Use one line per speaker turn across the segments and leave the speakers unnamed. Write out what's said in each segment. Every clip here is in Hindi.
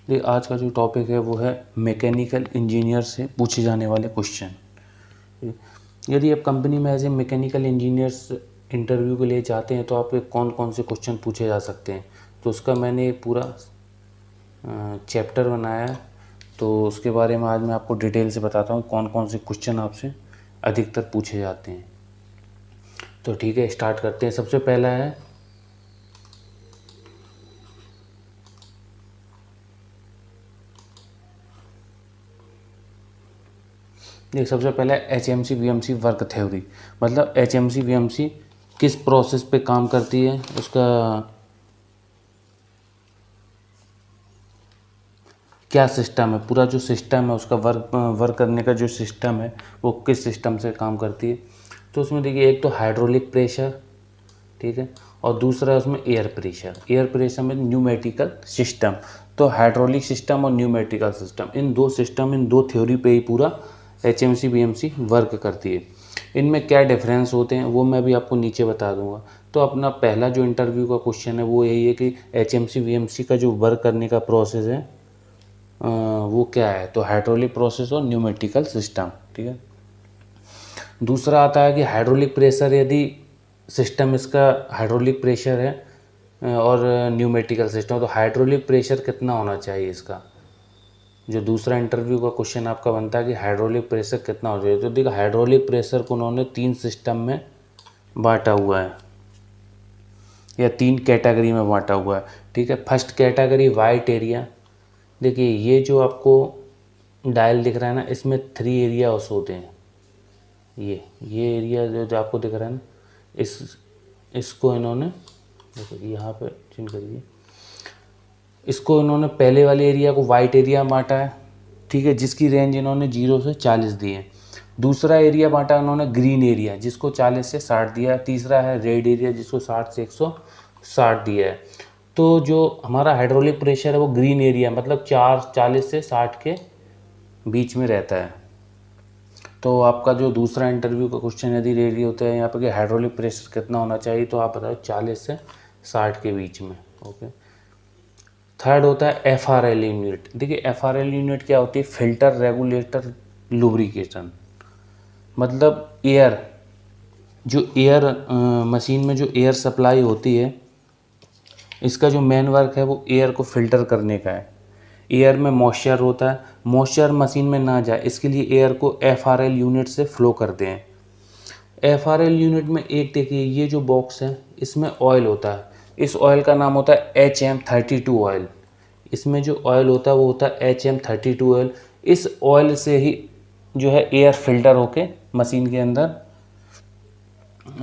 देखिए आज का जो टॉपिक है वो है मैकेनिकल इंजीनियर से पूछे जाने वाले क्वेश्चन। यदि आप कंपनी में as a mechanical engineers interview के लिए जाते हैं तो आपके कौन कौन से क्वेश्चन पूछे जा सकते हैं, तो उसका मैंने एक पूरा चैप्टर बनाया है। तो उसके बारे में आज मैं आपको डिटेल से बताता हूँ कौन कौन से क्वेश्चन आपसे अधिकतर पूछे जाते हैं। तो ठीक है, स्टार्ट करते हैं। सबसे पहला है सबसे पहला HMC VMC वर्क थ्योरी। मतलब HMC VMC किस प्रोसेस पे काम करती है, उसका क्या सिस्टम है, पूरा जो सिस्टम है उसका वर्क करने का जो सिस्टम है वो किस सिस्टम से काम करती है। तो उसमें देखिए एक तो हाइड्रोलिक प्रेशर, ठीक है, और दूसरा उसमें एयर प्रेशर। एयर प्रेशर में न्यूमेटिकल सिस्टम। तो हाइड्रोलिक सिस्टम और न्यूमेटिकल सिस्टम, इन दो थ्योरी पे ही पूरा HMC VMC वर्क करती है। इनमें क्या डिफरेंस होते हैं वो मैं भी आपको नीचे बता दूंगा। तो अपना पहला जो इंटरव्यू का क्वेश्चन है वो यही है कि HMC VMC का जो वर्क करने का प्रोसेस है वो क्या है, तो हाइड्रोलिक प्रोसेस और न्यूमेटिकल सिस्टम, ठीक है। दूसरा आता है कि हाइड्रोलिक प्रेशर, यदि सिस्टम इसका हाइड्रोलिक प्रेशर है और न्यूमेटिकल सिस्टम, तो हाइड्रोलिक प्रेशर कितना होना चाहिए इसका। जो दूसरा इंटरव्यू का क्वेश्चन आपका बनता है कि हाइड्रोलिक प्रेशर कितना होना चाहिए, तो देखो हाइड्रोलिक प्रेशर को उन्होंने 3 सिस्टम में बांटा हुआ है या 3 कैटेगरी में बांटा हुआ है, ठीक है। First category white area. देखिए ये जो आपको डायल दिख रहा है ना, इसमें 3 एरिया होते हैं। ये एरिया जो आपको दिख रहा है ना, इसको इन्होंने देखो यहाँ पे चिन्ह करिए, इसको इन्होंने पहले वाले एरिया को वाइट एरिया बांटा है, ठीक है, जिसकी रेंज इन्होंने 0 से 40 दी है। दूसरा एरिया बांटा उन्होंने ग्रीन एरिया, जिसको 40 से 60 दिया है। तीसरा है रेड एरिया, जिसको 60 से 160 दिया है। तो जो हमारा हाइड्रोलिक प्रेशर है वो ग्रीन एरिया, मतलब 40 से 60 के बीच में रहता है। तो आपका जो दूसरा इंटरव्यू का क्वेश्चन यदि रेडी होता है यहाँ पर कि हाइड्रोलिक प्रेशर कितना होना चाहिए, तो आप बताओ 40 से 60 के बीच में, ओके। थर्ड होता है FRL यूनिट। देखिए FRL यूनिट क्या होती है, फिल्टर रेगुलेटर लुब्रिकेशन। मतलब एयर, जो एयर मशीन में जो एयर सप्लाई होती है, इसका जो मेन वर्क है वो एयर को फिल्टर करने का है। एयर में मॉइस्चर होता है, मॉइस्चर मशीन में ना जाए इसके लिए एयर को FRL यूनिट से फ्लो करते हैं। FRL यूनिट में एक देखिए ये जो बॉक्स है इसमें ऑयल होता है, इस ऑयल का नाम होता है HM32 ऑयल। इसमें जो ऑयल होता है वो होता है HM32 ऑयल। इस ऑयल से ही जो है एयर फिल्टर होके मशीन के अंदर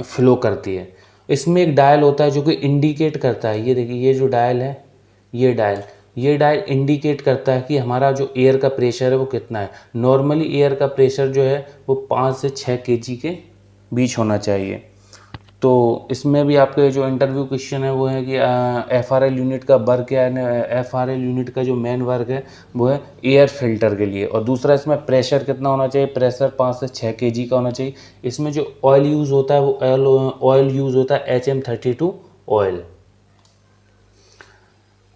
फ्लो करती है। इसमें एक डायल होता है जो कि इंडिकेट करता है, ये देखिए ये जो डायल है, ये डायल इंडिकेट करता है कि हमारा जो एयर का प्रेशर है वो कितना है। नॉर्मली एयर का प्रेशर जो है वो 5 से 6 kg के बीच होना चाहिए। तो इसमें भी आपके जो इंटरव्यू क्वेश्चन है वो है कि FRL यूनिट का वर्क क्या है। FRL यूनिट का जो मेन वर्क है वो है एयर फिल्टर के लिए। और दूसरा इसमें प्रेशर कितना होना चाहिए, प्रेशर 5 से 6 kg का होना चाहिए। इसमें जो ऑयल यूज़ होता है वो ऑयल यूज़ होता है HM32 ऑयल।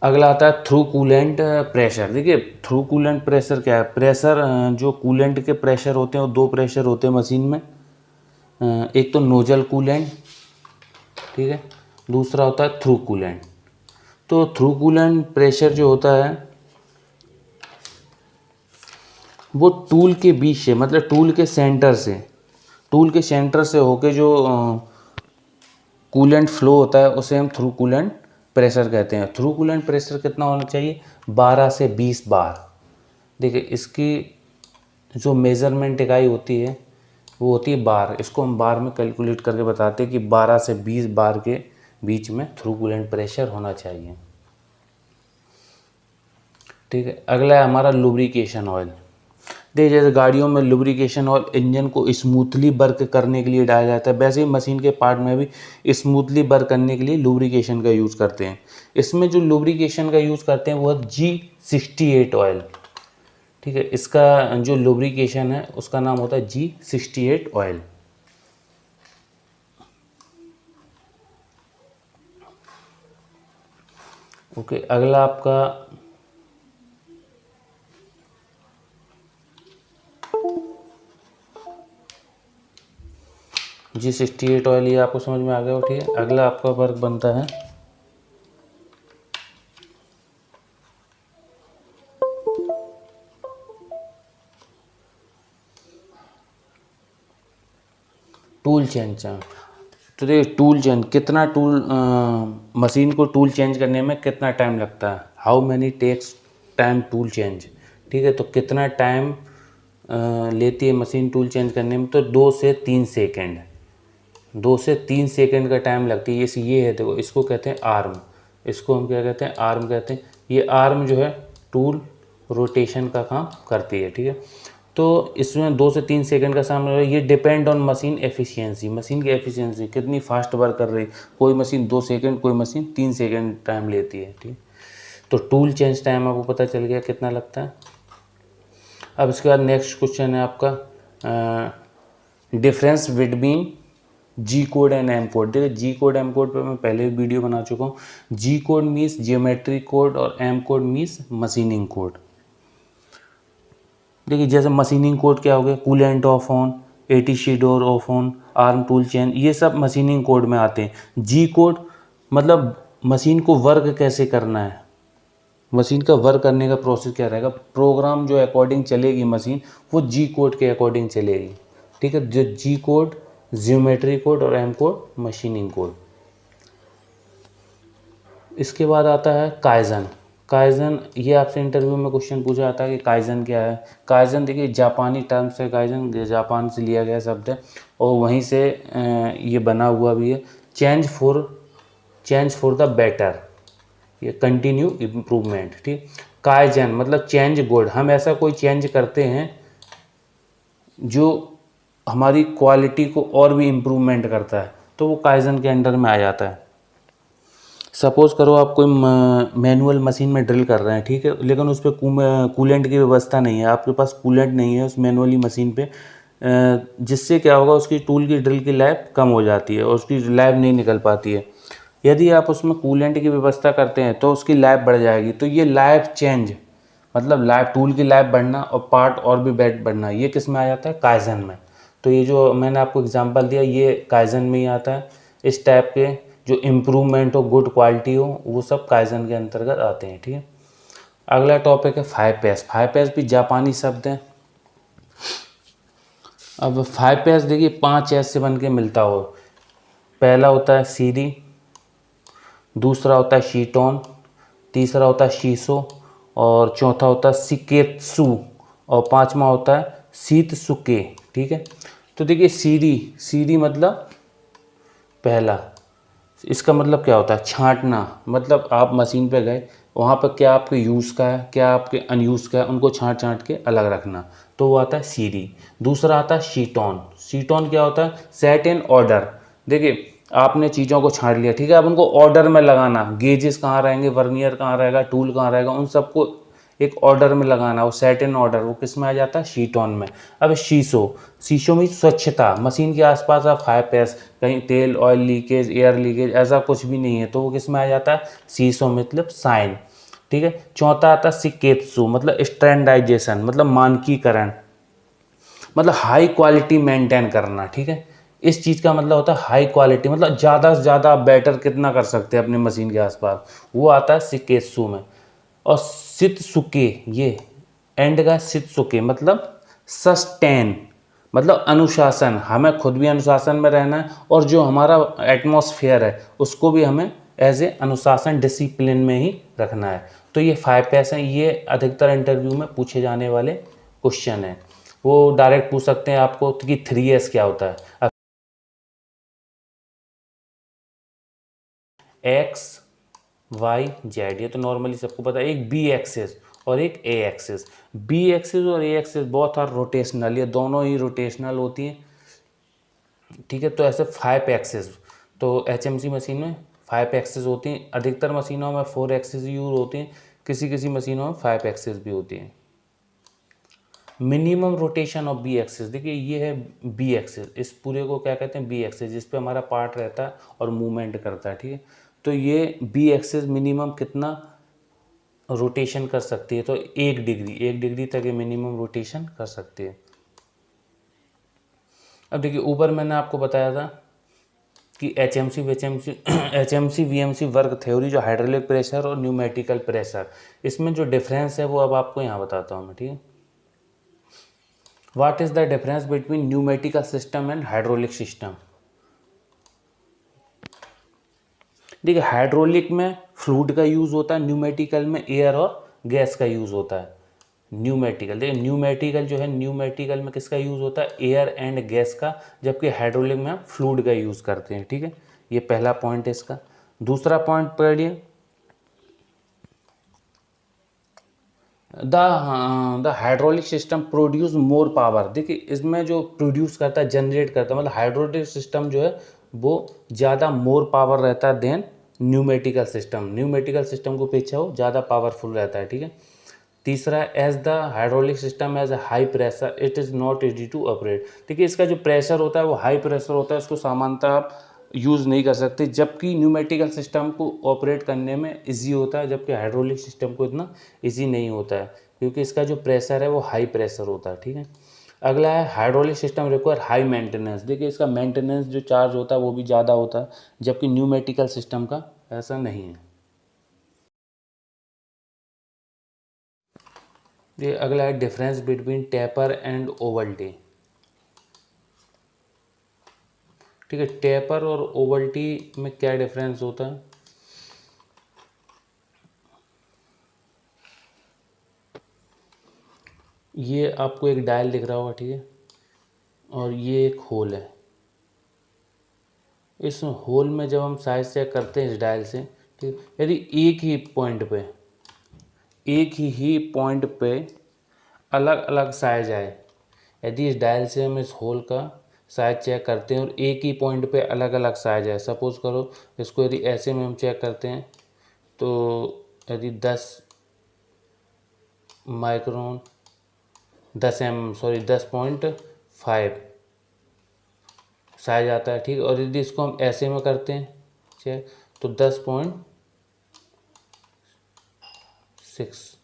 अगला आता है थ्रू कूलेंट प्रेशर। देखिए थ्रू कूलेंट प्रेशर क्या है, प्रेशर जो कूलेंट के प्रेशर होते हैं वो 2 प्रेशर होते हैं मशीन में। एक तो नोजल कूलेंट, ठीक है, दूसरा होता है थ्रू कूलेंट। तो थ्रू कूलेंट प्रेशर जो होता है वो टूल के बीच से, मतलब टूल के सेंटर से होके जो कूलेंट फ्लो होता है उसे हम थ्रू कूलेंट प्रेशर कहते हैं। थ्रू कूलेंट प्रेशर कितना होना चाहिए, 12 से 20 बार। देखिए इसकी जो मेज़रमेंट इकाई होती है वो होती है बार। इसको हम बार में कैलकुलेट करके बताते हैं कि 12 से 20 बार के बीच में थ्रू कूलेंट प्रेशर होना चाहिए, ठीक है। अगला है हमारा लुब्रिकेशन ऑयल। देखिए जैसे गाड़ियों में लुब्रिकेशन ऑयल इंजन को स्मूथली वर्क करने के लिए डाला जाता है, वैसे ही मशीन के पार्ट में भी स्मूथली वर्क करने के लिए लुब्रिकेशन का यूज़ करते हैं। इसमें जो लुब्रिकेशन का यूज़ करते हैं वो है G68 ऑयल, ठीक है। इसका जो लुब्रिकेशन है उसका नाम होता है G68 ऑयल। ओके, अगला आपका G68 ऑयल, ये आपको समझ में आ गया हो। ठीक है, अगला आपका वर्क बनता है टूल चेंज। तो देखिए टूल चेंज, कितना मशीन को टूल चेंज करने में कितना टाइम लगता है, how many takes time tool change. ठीक है, तो कितना टाइम लेती है मशीन टूल चेंज करने में, तो 2 से 3 सेकेंड, 2 से 3 सेकेंड का टाइम लगती है। ये है, देखो इसको कहते हैं आर्म, इसको हम क्या कहते हैं, आर्म कहते हैं। ये आर्म जो है टूल रोटेशन का काम करती है। ठीक है, तो इसमें 2 से 3 सेकंड का समय है। ये depend on machine efficiency, machine की एफिशिएंसी कितनी फास्ट वर्क कर रही है। कोई मशीन 2 सेकंड, कोई मशीन 3 सेकंड टाइम लेती है। ठीक, तो टूल चेंज टाइम आपको पता चल गया कितना लगता है। अब इसके बाद नेक्स्ट क्वेश्चन है आपका difference between G code and M code. देखिए जी कोड एम कोड पर मैं पहले वीडियो बना चुका हूँ। G code means geometry code और M code means machining code. देखिए जैसे मशीनिंग कोड क्या हो गया, coolant off on, ATC door off on, arm tool change, ये सब मशीनिंग कोड में आते हैं। जी कोड मतलब मशीन को वर्क कैसे करना है, मशीन का वर्क करने का प्रोसेस क्या रहेगा, प्रोग्राम जो अकॉर्डिंग चलेगी मशीन, वो जी कोड के अकॉर्डिंग चलेगी। ठीक है, जो जी कोड जियोमेट्री कोड और एम कोड मशीनिंग कोड। इसके बाद आता है काइजन। काइजन, ये आपसे इंटरव्यू में क्वेश्चन पूछा जाता है कि काइजन क्या है। काइजन देखिए जापानी टर्म से, काइजन जापान से लिया गया शब्द है और वहीं से ये बना हुआ भी है। चेंज फॉर द बेटर, ये कंटिन्यू इम्प्रूवमेंट। ठीक, काइजन मतलब चेंज गुड, हम ऐसा कोई चेंज करते हैं जो हमारी क्वालिटी को और भी इम्प्रूवमेंट करता है, तो वो काइजन के अंडर में आ जाता है। सपोज़ करो आप कोई मैनुअल मशीन में ड्रिल कर रहे हैं, ठीक है, लेकिन उस पर कूलेंट की व्यवस्था नहीं है, आपके पास कूलेंट नहीं है उस मैनुअली मशीन पे, जिससे क्या होगा उसकी टूल की ड्रिल की लाइफ कम हो जाती है और उसकी लाइफ नहीं निकल पाती है। यदि आप उसमें कूलेंट की व्यवस्था करते हैं तो उसकी लाइफ बढ़ जाएगी। तो ये लाइफ चेंज मतलब लाइफ, टूल की लाइफ बढ़ना और पार्ट और भी बेट बढ़ना, ये किस में आ जाता है, काइजन में। तो ये जो मैंने आपको एग्जांपल दिया ये काइजन में ही आता है। इस टाइप के जो इम्प्रूवमेंट हो, गुड क्वालिटी हो, वो सब काइजन के अंतर्गत आते हैं। ठीक है, अगला टॉपिक है 5S। 5S भी जापानी शब्द है। अब 5S देखिए 5S से बन के मिलता हो। पहला होता है सीरी, दूसरा होता है शीटोन, तीसरा होता है शीसो और चौथा होता है सिकेत्सु और पांचवा होता है शीतसुके। ठीक है, तो देखिए सीरी मतलब पहला, इसका मतलब क्या होता है, छांटना। मतलब आप मशीन पे गए, वहाँ पर क्या आपके यूज़ का है, क्या आपके अनयूज़ का है, उनको छांट के अलग रखना, तो वो आता है सीरी। दूसरा आता है शीटोन। शीटोन क्या होता है, सेट इन ऑर्डर। देखिए आपने चीज़ों को छांट लिया, ठीक है, अब उनको ऑर्डर में लगाना, गेजेस कहाँ रहेंगे, वर्नियर कहाँ रहेगा, टूल कहाँ रहेगा, उन सबको एक ऑर्डर में लगाना, वो सेट इन ऑर्डर, वो किस में आ जाता है, शीटोन में। अब शीशो में स्वच्छता, मशीन के आसपास आप 5S, कहीं तेल ऑयल लीकेज, एयर लीकेज, ऐसा कुछ भी नहीं है, तो वो किस में आ जाता है, शीशो मतलब साइन। ठीक है, चौथा आता है सिकेत्सु मतलब स्टैंडर्डाइजेशन मतलब मानकीकरण, मतलब हाई क्वालिटी मेंटेन करना। ठीक है, इस चीज़ का मतलब होता है हाई क्वालिटी, मतलब ज़्यादा से ज़्यादा बेटर कितना कर सकते हैं अपने मशीन के आसपास, वो आता है सिकेत्सु में। और शित्सुके, ये एंड का शित्सुके मतलब सस्टेन मतलब अनुशासन, हमें खुद भी अनुशासन में रहना है और जो हमारा एटमॉस्फेयर है उसको भी हमें एज ए अनुशासन डिसिप्लिन में ही रखना है। तो ये 5S हैं, ये अधिकतर इंटरव्यू में पूछे जाने वाले क्वेश्चन हैं। वो डायरेक्ट पूछ सकते हैं आपको कि 3S क्या होता है। एक्स वाई जेड, ये तो नॉर्मली सबको पता है। एक बी एक्सिस और एक ए एक्सिस। बी एक्सिस और ए एक्सिस बहुत आर रोटेशनल, ये दोनों ही रोटेशनल होती हैं। ठीक है, तो ऐसे 5 एक्सिस, तो HMC मशीन में 5 एक्सिस होती हैं, अधिकतर मशीनों में 4 एक्सिस यूज होती हैं, किसी किसी मशीनों में 5 एक्सिस भी होती हैं। Minimum rotation of B axis, देखिए ये है बी एक्सिस, इस पूरे को क्या कहते हैं, बी एक्सिस, जिस पे हमारा पार्ट रहता है और मूवमेंट करता है। ठीक है, तो ये बी एक्सिस मिनिमम कितना रोटेशन कर सकती है, तो 1 डिग्री तक ये मिनिमम रोटेशन कर सकती है। अब देखिए ऊपर मैंने आपको बताया था कि एचएमसी वीएमसी वर्क थ्योरी, जो हाइड्रोलिक प्रेशर और न्यूमेटिकल प्रेशर, इसमें जो डिफरेंस है वो अब आपको यहाँ बताता हूँ मैं, ठीक है। What is the difference between न्यूमेटिकल system and hydraulic system. देखिए हाइड्रोलिक में फ्लूइड का यूज़ होता है, न्यूमेटिकल में एयर और गैस का यूज़ होता है। न्यूमेटिकल, देखिए न्यूमेटिकल जो है, न्यूमेटिकल में किसका यूज़ होता है, एयर एंड गैस का, जबकि हाइड्रोलिक में आप फ्लूइड का यूज़ करते हैं, ठीक है। ये पहला पॉइंट है इसका। दूसरा पॉइंट पढ़िए, the hydraulic system produce more power. देखिए इसमें जो प्रोड्यूस करता है, जनरेट करता है, मतलब हाइड्रोलिक सिस्टम जो है वो ज़्यादा मोर पावर रहता है than pneumatical system. Pneumatical system को अपेक्षा वो ज़्यादा पावरफुल रहता है, ठीक है। तीसरा, as the hydraulic system as a high pressure it is not easy to operate. देखिए इसका जो प्रेशर होता है वो हाई प्रेशर होता है, इसको सामान्यतः आप यूज़ नहीं कर सकते, जबकि न्यूमेटिकल सिस्टम को ऑपरेट करने में इजी होता है, जबकि हाइड्रोलिक सिस्टम को इतना इजी नहीं होता है, क्योंकि इसका जो प्रेशर है वो हाई प्रेशर होता है, ठीक है। अगला है hydraulic system require high maintenance. देखिए इसका मेंटेनेंस जो चार्ज होता है वो भी ज़्यादा होता है, जबकि न्यूमेटिकल सिस्टम का ऐसा नहीं है। ये अगला है डिफरेंस बिटवीन टेपर एंड ओवल्टी। ठीक है, टेपर और ओवल्टी में क्या डिफरेंस होता है। ये आपको एक डायल दिख रहा होगा, ठीक है, और ये एक होल है। इस होल में जब हम साइज चेक करते हैं इस डायल से, ठीक है, यदि एक ही पॉइंट पे अलग अलग साइज आए, यदि इस डायल से हम इस होल का साइज चेक करते हैं और एक ही पॉइंट पे अलग अलग साइज है, सपोज करो इसको यदि ऐसे में हम चेक करते हैं, तो यदि 10.5 साइज आता है, ठीक। और यदि इसको हम ऐसे में करते हैं चेक, तो 10.6।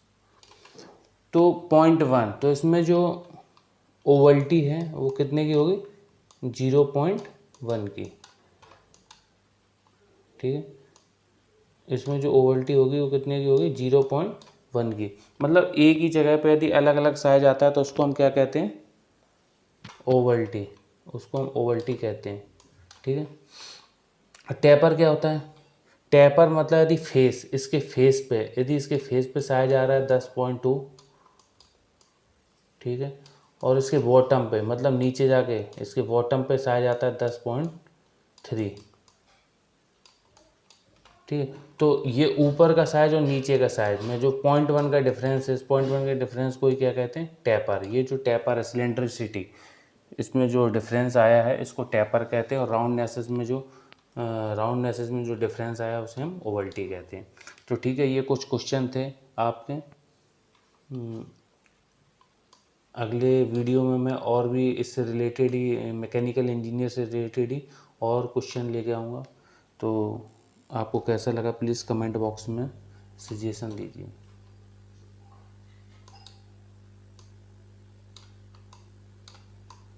तो 0.1, तो इसमें जो ओवल्टी है वो कितने की होगी, 0.1 की, ठीक है। इसमें जो ओवल्टी होगी वो कितने की होगी, 0.1 की। मतलब एक ही जगह पे यदि अलग अलग साइज आता है तो उसको हम क्या कहते हैं, ओवल्टी, उसको हम ओवल्टी कहते हैं, ठीक है। टेपर क्या होता है, टेपर मतलब यदि इसके फेस पे साइज आ रहा है 10.2, ठीक है, और इसके बॉटम पे मतलब नीचे जाके इसके बॉटम पे साइज आता है 10.3, ठीक है। तो ये ऊपर का साइज और नीचे का साइज में जो 0.1 का डिफरेंस है, इस 0.1 के डिफरेंस को ही क्या कहते हैं, टेपर। ये जो टेपर है, सिलेंड्रिसिटी, इसमें जो डिफरेंस आया है इसको टेपर कहते हैं, और राउंडनेसेस में जो डिफरेंस आया उसे हम ओवल्टी कहते हैं। तो ठीक है, ये कुछ क्वेश्चन थे आपके। अगले वीडियो में मैं और भी इससे रिलेटेड ही, मैकेनिकल इंजीनियर से रिलेटेड ही और क्वेश्चन लेके आऊँगा। तो आपको कैसा लगा प्लीज़ कमेंट बॉक्स में सजेशन दीजिए।